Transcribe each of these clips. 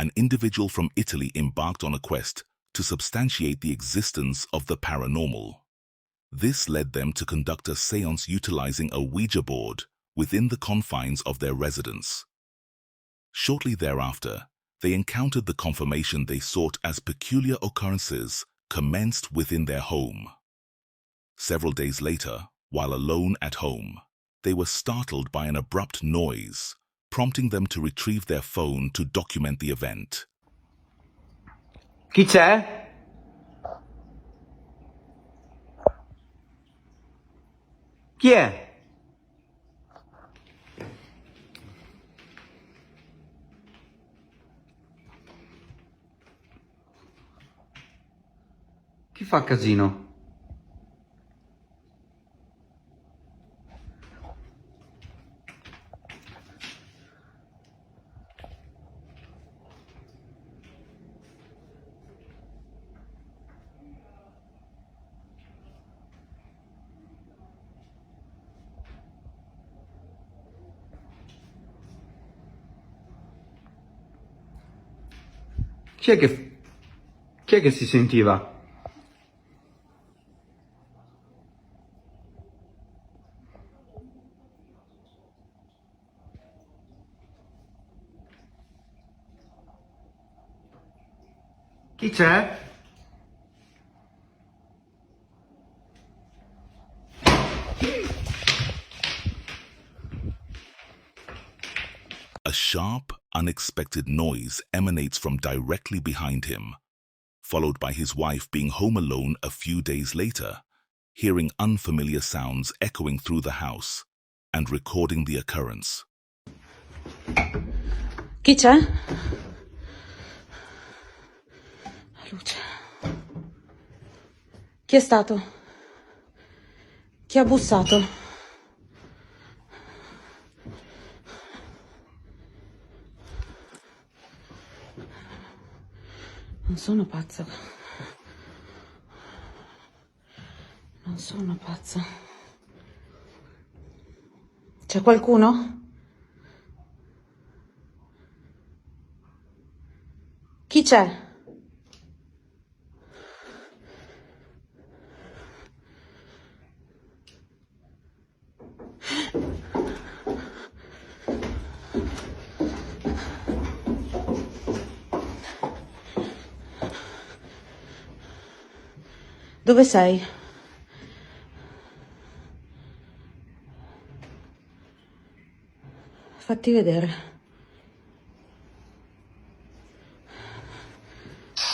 an individual from Italy embarked on a quest to substantiate the existence of the paranormal. This led them to conduct a séance utilizing a Ouija board within the confines of their residence. Shortly thereafter, they encountered the confirmation they sought as peculiar occurrences commenced within their home. Several days later, while alone at home, they were startled by an abrupt noise, prompting them to retrieve their phone to document the event. Chi c'è? Chi è? Chi fa casino? Chi è che si sentiva? Chi c'è? A sharp, unexpected noise emanates from directly behind him, followed by his wife being home alone a few days later, hearing unfamiliar sounds echoing through the house and recording the occurrence. Chi c'è? La luce. Chi è stato? Chi ha bussato? Non sono pazza. Non sono pazza. C'è qualcuno? Chi c'è? Dove sei? Fatti vedere.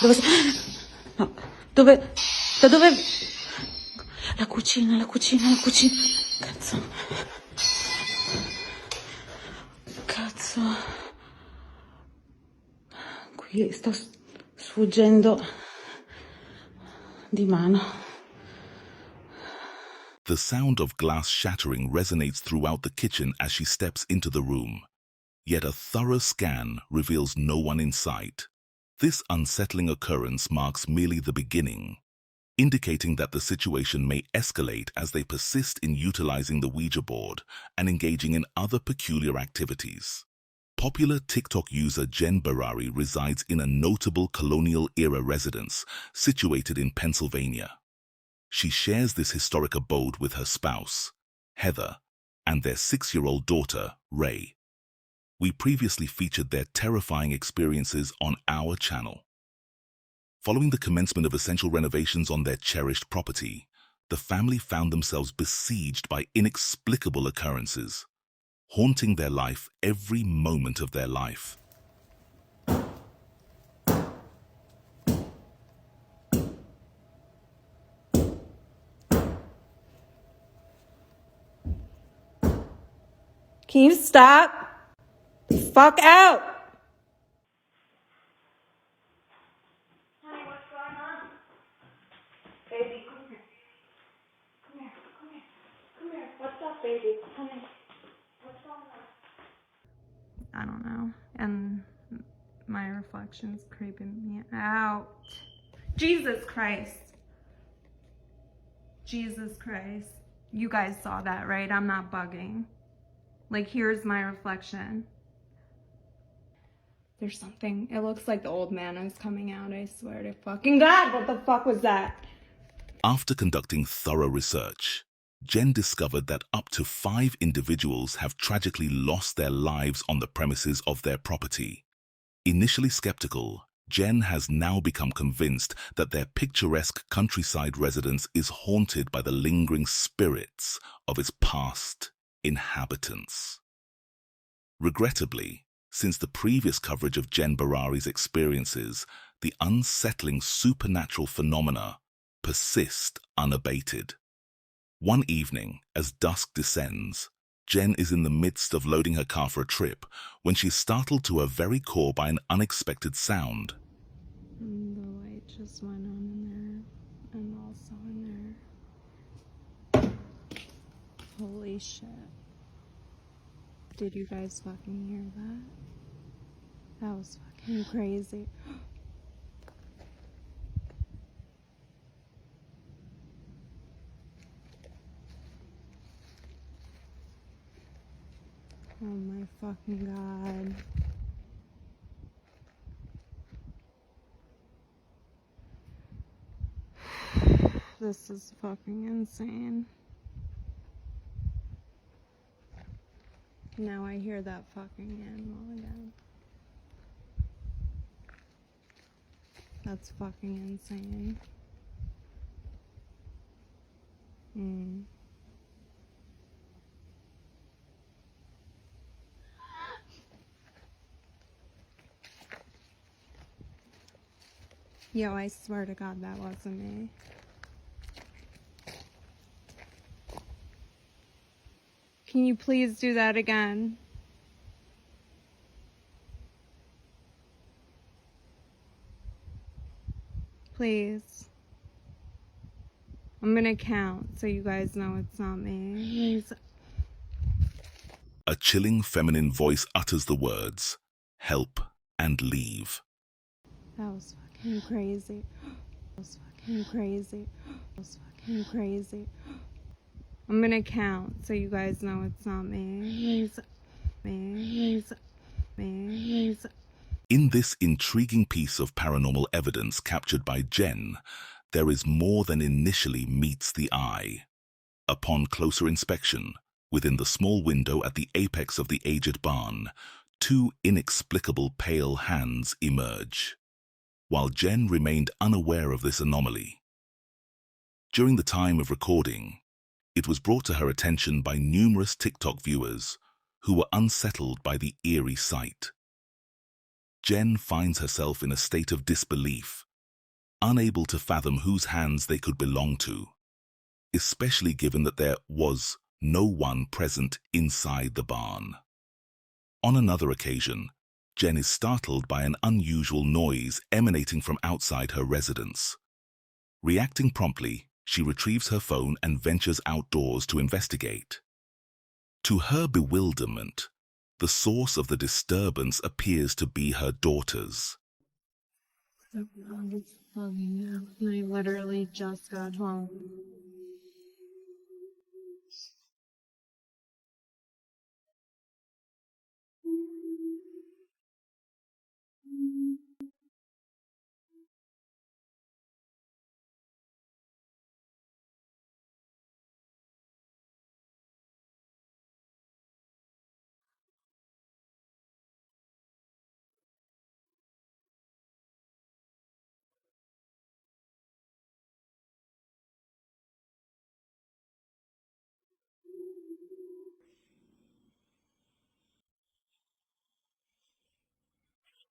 Dove sei? No, dove? Da dove? La cucina, la cucina, la cucina. Cazzo. Cazzo. Qui sto sfuggendo di mano. The sound of glass shattering resonates throughout the kitchen as she steps into the room. Yet a thorough scan reveals no one in sight. This unsettling occurrence marks merely the beginning, indicating that the situation may escalate as they persist in utilizing the Ouija board and engaging in other peculiar activities. Popular TikTok user Jen Barari resides in a notable colonial-era residence situated in Pennsylvania. She shares this historic abode with her spouse, Heather, and their 6-year-old daughter, Ray. We previously featured their terrifying experiences on our channel. Following the commencement of essential renovations on their cherished property, the family found themselves besieged by inexplicable occurrences, haunting their life every moment of their life. Can you stop? Fuck out! Honey, what's going on? Baby, come here. Come here, come here. Come here. What's up, baby? Honey, what's going on? I don't know. And my reflection's creeping me out. Jesus Christ. Jesus Christ. You guys saw that, right? I'm not bugging. Like, here's my reflection. There's something. It looks like the old man is coming out. I swear to fucking God, what the fuck was that? After conducting thorough research, Jen discovered that up to 5 individuals have tragically lost their lives on the premises of their property. Initially skeptical, Jen has now become convinced that their picturesque countryside residence is haunted by the lingering spirits of its past inhabitants. Regrettably, since the previous coverage of Jen Barari's experiences, the unsettling supernatural phenomena persist unabated. One evening, as dusk descends, Jen is in the midst of loading her car for a trip when she is startled to her very core by an unexpected sound. The light just went on in there, and also in there. Holy shit. Did you guys fucking hear that? That was fucking crazy. Oh my fucking God. This is fucking insane. Now I hear that fucking animal again. That's fucking insane. Yo, I swear to God that wasn't me. Can you please do that again? Please. I'm gonna count so you guys know it's not me. Please. A chilling feminine voice utters the words, "Help and leave." That was fucking crazy. That was fucking crazy. That was fucking crazy. I'm gonna count so you guys know it's not me. Please. Please. Please. In this intriguing piece of paranormal evidence captured by Jen, there is more than initially meets the eye. Upon closer inspection, within the small window at the apex of the aged barn, 2 inexplicable pale hands emerge, while Jen remained unaware of this anomaly. During the time of recording, it was brought to her attention by numerous TikTok viewers who were unsettled by the eerie sight. Jen finds herself in a state of disbelief, unable to fathom whose hands they could belong to, especially given that there was no one present inside the barn. On another occasion, Jen is startled by an unusual noise emanating from outside her residence. Reacting promptly, she retrieves her phone and ventures outdoors to investigate. To her bewilderment, the source of the disturbance appears to be her daughters. I literally just got home.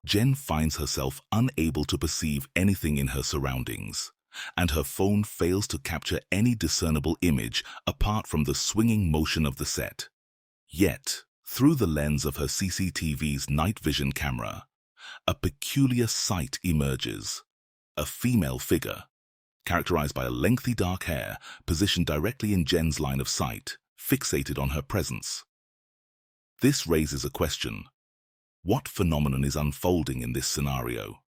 Jen finds herself unable to perceive anything in her surroundings, and her phone fails to capture any discernible image apart from the swinging motion of the set. Yet, through the lens of her CCTV's night vision camera, a peculiar sight emerges. A female figure, characterized by a lengthy dark hair, positioned directly in Jen's line of sight, fixated on her presence. This raises a question. What phenomenon is unfolding in this scenario?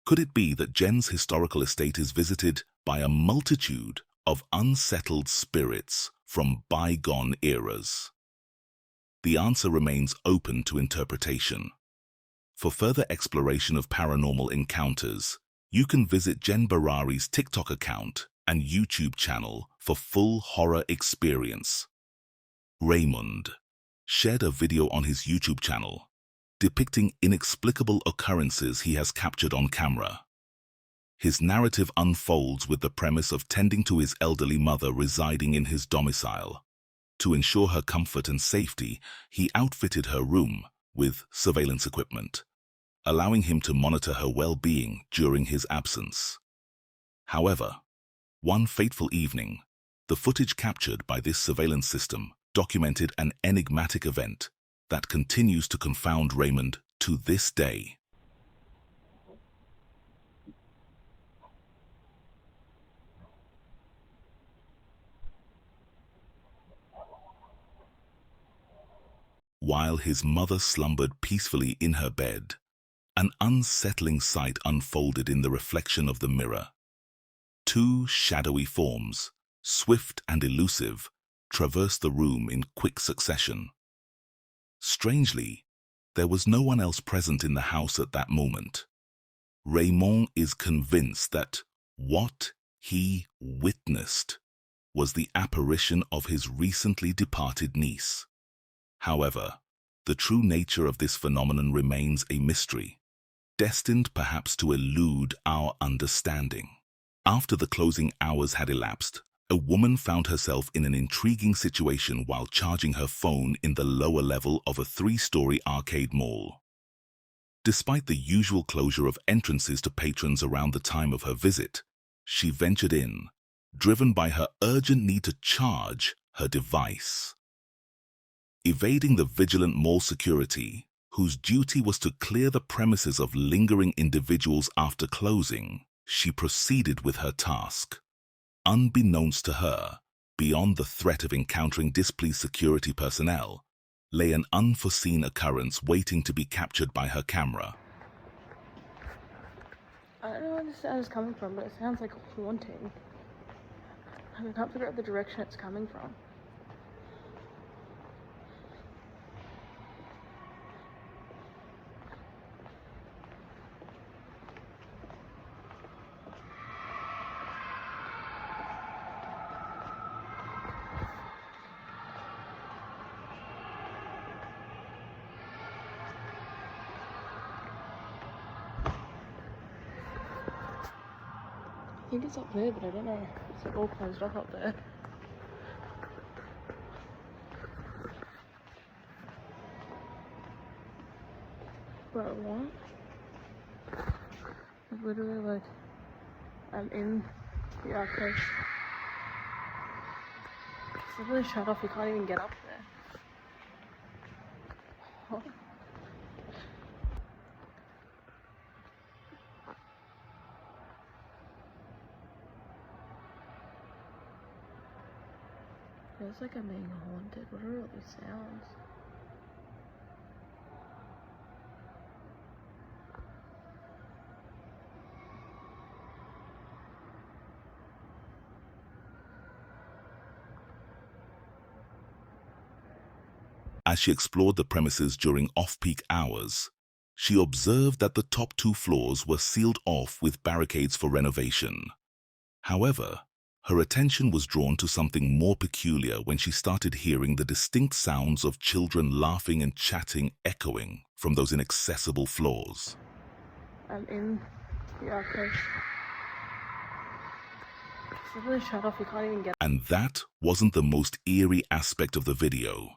Could it be that Jen's historical estate is visited by a multitude of unsettled spirits from bygone eras? The answer remains open to interpretation. For further exploration of paranormal encounters, you can visit Jen Barari's TikTok account and YouTube channel for full horror experience. Raymond shared a video on his YouTube channel depicting inexplicable occurrences he has captured on camera. His narrative unfolds with the premise of tending to his elderly mother residing in his domicile. To ensure her comfort and safety, he outfitted her room with surveillance equipment, allowing him to monitor her well-being during his absence. However, one fateful evening, the footage captured by this surveillance system documented an enigmatic event that continues to confound Raymond to this day. While his mother slumbered peacefully in her bed, an unsettling sight unfolded in the reflection of the mirror. Two shadowy forms, swift and elusive, traversed the room in quick succession. Strangely, there was no one else present in the house at that moment. Raymond is convinced that what he witnessed was the apparition of his recently departed niece. However, the true nature of this phenomenon remains a mystery, destined perhaps to elude our understanding. After the closing hours had elapsed, a woman found herself in an intriguing situation while charging her phone in the lower level of a 3-story arcade mall. Despite the usual closure of entrances to patrons around the time of her visit, she ventured in, driven by her urgent need to charge her device. Evading the vigilant mall security, whose duty was to clear the premises of lingering individuals after closing, she proceeded with her task. Unbeknownst to her, beyond the threat of encountering displeased security personnel, lay an unforeseen occurrence waiting to be captured by her camera. I don't know where the sound is coming from, but it sounds like haunting. I can't figure out the direction it's coming from. I think it's up there, but I don't know. It's like all closed off up there. But what? It's literally like I'm in the arcade. It's literally shut off. You can't even get up there. What? Feels like I'm being haunted. What are all these sounds? As she explored the premises during off-peak hours, she observed that the top 2 floors were sealed off with barricades for renovation. However, her attention was drawn to something more peculiar when she started hearing the distinct sounds of children laughing and chatting echoing from those inaccessible floors. I'm in the arcade. It's literally shut off. You can't even get. And that wasn't the most eerie aspect of the video,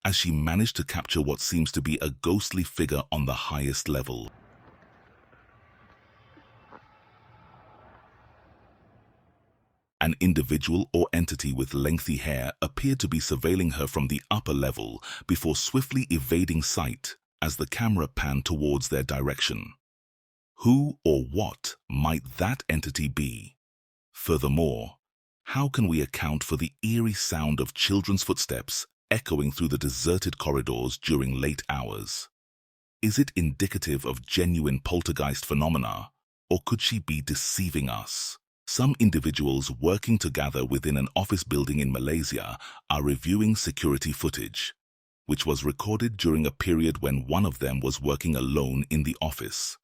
as she managed to capture what seems to be a ghostly figure on the highest level. An individual or entity with lengthy hair appeared to be surveilling her from the upper level before swiftly evading sight as the camera panned towards their direction. Who or what might that entity be? Furthermore, how can we account for the eerie sound of children's footsteps echoing through the deserted corridors during late hours? Is it indicative of genuine poltergeist phenomena, or could she be deceiving us? Some individuals working together within an office building in Malaysia are reviewing security footage. which was recorded during a period when one of them was working alone in the office.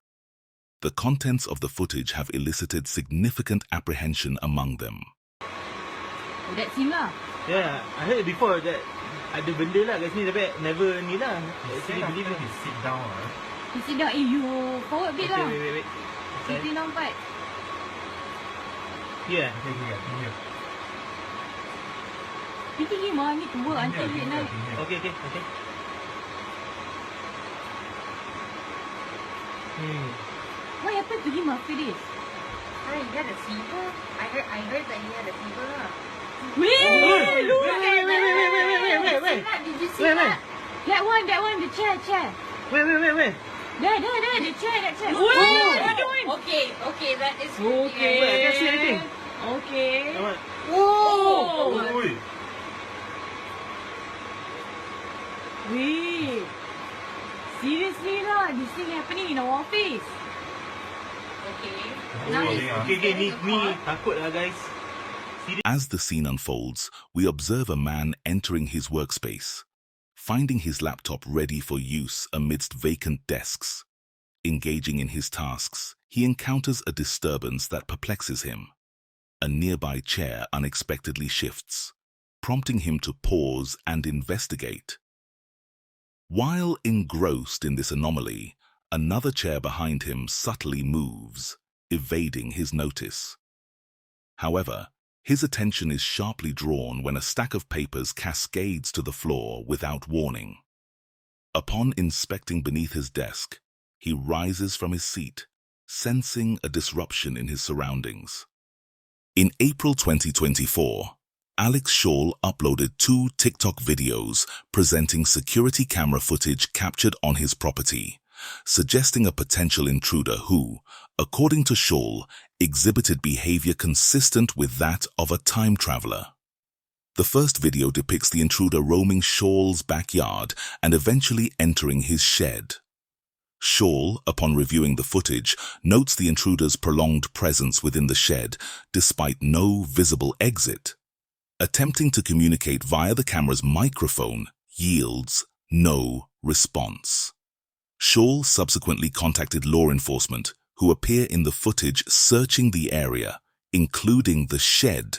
The contents of the footage have elicited significant apprehension among them. Oh, that's him lah. Yeah, I heard before that ada benda lah kat sini tapi never ni lah. Actually believe it. He sit down. You forward a bit lah. Wait. Sitting down part. Yeah. Pity him, I need to work until late night. Okay. What happened to him after this? He had a fever. I heard that he had a fever. Wait! Wait. Did you see that? That one, the chair. Wait. There, the chair, that chair. Oh. What are you doing? Okay, that is Okay. Wait, I can't see anything. Okay. Oh. Wait. Seriously lah, this thing happening in our office. Okay, ni takut lah guys. As the scene unfolds, we observe a man entering his workspace, finding his laptop ready for use amidst vacant desks. Engaging in his tasks, he encounters a disturbance that perplexes him. A nearby chair unexpectedly shifts, prompting him to pause and investigate. While engrossed in this anomaly, another chair behind him subtly moves, evading his notice. However, his attention is sharply drawn when a stack of papers cascades to the floor without warning. Upon inspecting beneath his desk, he rises from his seat, sensing a disruption in his surroundings. In April 2024, Alex Shaw uploaded 2 TikTok videos presenting security camera footage captured on his property, suggesting a potential intruder who, according to Shaw, exhibited behavior consistent with that of a time traveler. The first video depicts the intruder roaming Shaw's backyard and eventually entering his shed. Shaw, upon reviewing the footage, notes the intruder's prolonged presence within the shed despite no visible exit. Attempting to communicate via the camera's microphone yields no response. Shaw subsequently contacted law enforcement, who appear in the footage searching the area, including the shed,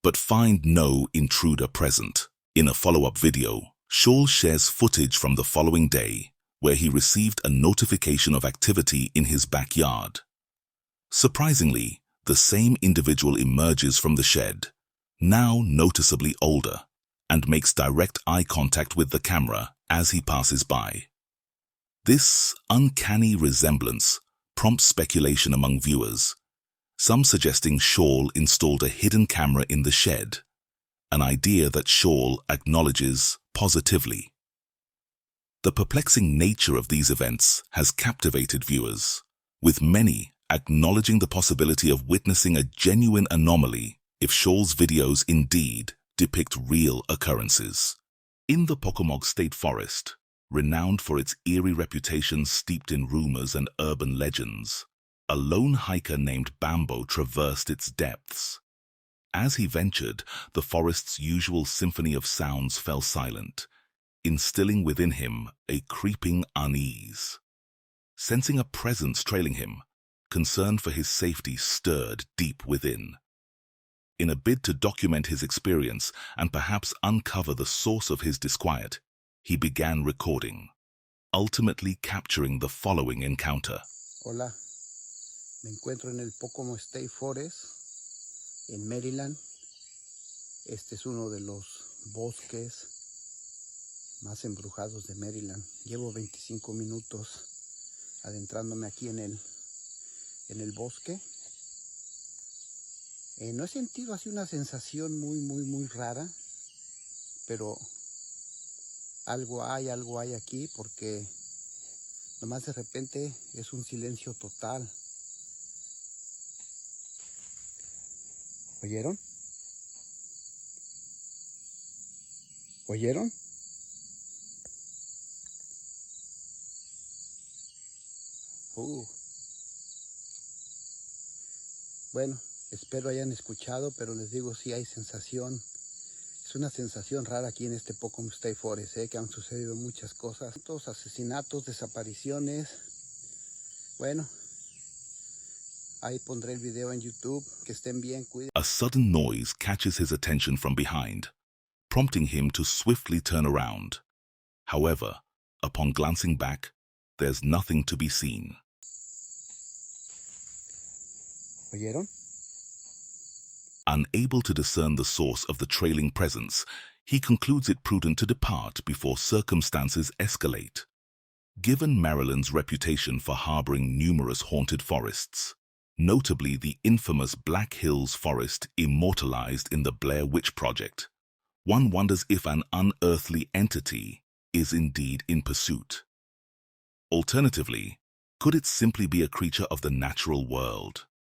but find no intruder present. In a follow-up video, Shaw shares footage from the following day, where he received a notification of activity in his backyard. Surprisingly, the same individual emerges from the shed, now noticeably older, and makes direct eye contact with the camera as he passes by. This uncanny resemblance prompts speculation among viewers, some suggesting Shaw installed a hidden camera in the shed, an idea that Shaw acknowledges positively. The perplexing nature of these events has captivated viewers, with many acknowledging the possibility of witnessing a genuine anomaly if Shaw's videos indeed depict real occurrences. In the Pocomog State Forest, renowned for its eerie reputation steeped in rumors and urban legends, a lone hiker named Bambo traversed its depths. As he ventured, the forest's usual symphony of sounds fell silent, instilling within him a creeping unease. Sensing a presence trailing him, concern for his safety stirred deep within. In a bid to document his experience and perhaps uncover the source of his disquiet, he began recording, ultimately capturing the following encounter. Hola, me encuentro en el Pocomo State Forest, en Maryland. Este es uno de los bosques más embrujados de Maryland. Llevo 25 minutos adentrándome aquí en el bosque. No he sentido así una sensación muy rara, pero algo hay aquí porque nomás de repente es un silencio total. ¿Oyeron? ¿Oyeron? Bueno, espero hayan escuchado, pero les digo, sí hay sensación. Es una sensación rara aquí en este Pocono State Forest, que han sucedido muchas cosas, asesinatos, desapariciones. Bueno, ahí pondré el video en YouTube. Que estén bien, cuídense. A sudden noise catches his attention from behind, prompting him to swiftly turn around. However, upon glancing back, there's nothing to be seen. ¿Oyeron? Unable to discern the source of the trailing presence, he concludes it prudent to depart before circumstances escalate. Given Maryland's reputation for harboring numerous haunted forests, notably the infamous Black Hills Forest immortalized in the Blair Witch Project, one wonders if an unearthly entity is indeed in pursuit. Alternatively, could it simply be a creature of the natural world?